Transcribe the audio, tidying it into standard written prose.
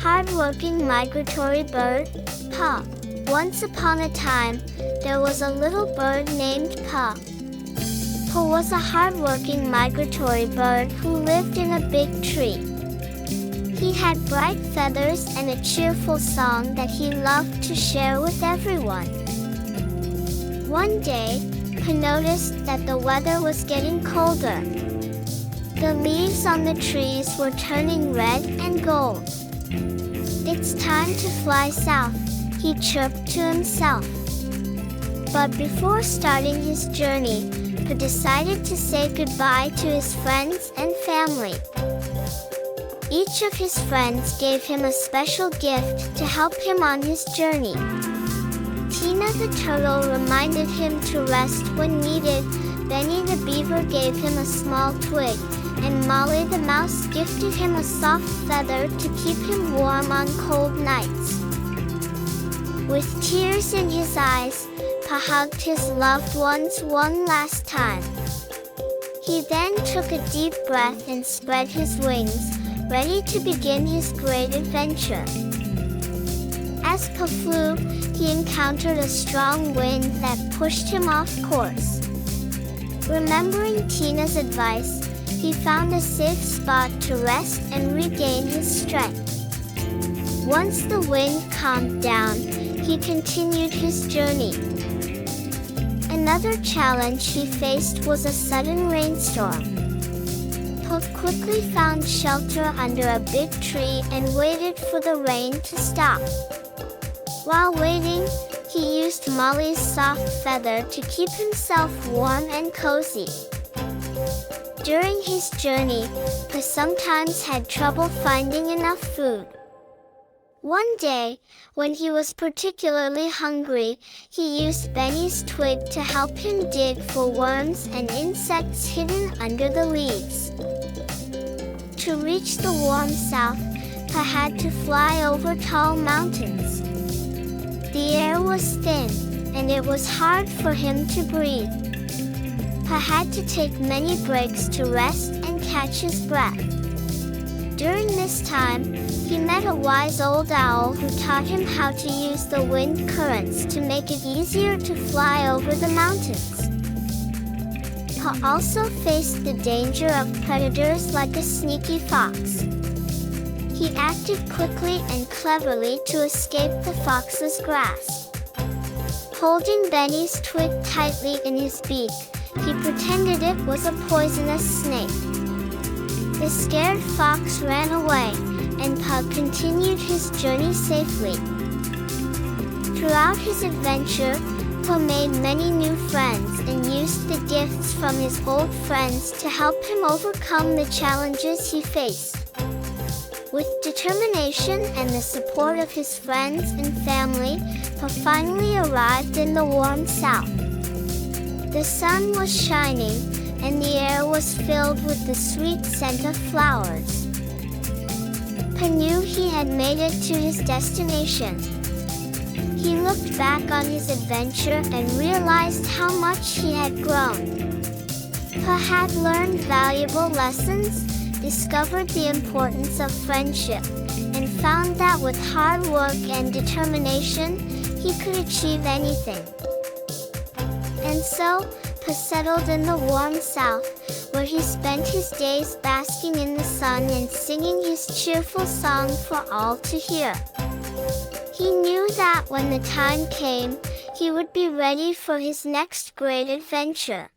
hardworking migratory bird, Pa. Once upon a time, there was a little bird named Pa. Pa was a hardworking migratory bird who lived in a big tree. He had bright feathers and a cheerful song that he loved to share with everyone. One day, Pa noticed that the weather was getting colder. The leaves on the trees were turning red and gold. "It's time to fly south," he chirped to himself. But before starting his journey, Pa decided to say goodbye to his friends and family. Each of his friends gave him a special gift to help him on his journey. Tina the turtle reminded him to rest when needed, Benny the beaver gave him a small twig, and Molly the mouse gifted him a soft feather to keep him warm on cold nights. With tears in his eyes, Pa hugged his loved ones one last time. He then took a deep breath and spread his wings, ready to begin his great adventure. As Pa flew, he encountered a strong wind that pushed him off course. Remembering Tina's advice, he found a safe spot to rest and regain his strength. Once the wind calmed down, he continued his journey. Another challenge he faced was a sudden rainstorm. Pa quickly found shelter under a big tree and waited for the rain to stop. While waiting, he used Molly's soft feather to keep himself warm and cozy. During his journey, Pa sometimes had trouble finding enough food. One day, when he was particularly hungry, he used Benny's twig to help him dig for worms and insects hidden under the leaves. To reach the warm south, Pa had to fly over tall mountains. The air was thin, and it was hard for him to breathe. Pa had to take many breaks to rest and catch his breath. During this time, he met a wise old owl who taught him how to use the wind currents to make it easier to fly over the mountains. Pa also faced the danger of predators like a sneaky fox. He acted quickly and cleverly to escape the fox's grasp. Holding Benny's twig tightly in his beak, he pretended it was a poisonous snake. The scared fox ran away, and Pa continued his journey safely. Throughout his adventure, Pa made many new friends and used the gifts from his old friends to help him overcome the challenges he faced. With determination and the support of his friends and family, Pa finally arrived in the warm south. The sun was shining, and the air was filled with the sweet scent of flowers. Pa knew he had made it to his destination. He looked back on his adventure and realized how much he had grown. Pa had learned valuable lessons, discovered the importance of friendship, and found that with hard work and determination, he could achieve anything. And so, Pa settled in the warm south, where he spent his days basking in the sun and singing his cheerful song for all to hear. He knew that when the time came, he would be ready for his next great adventure.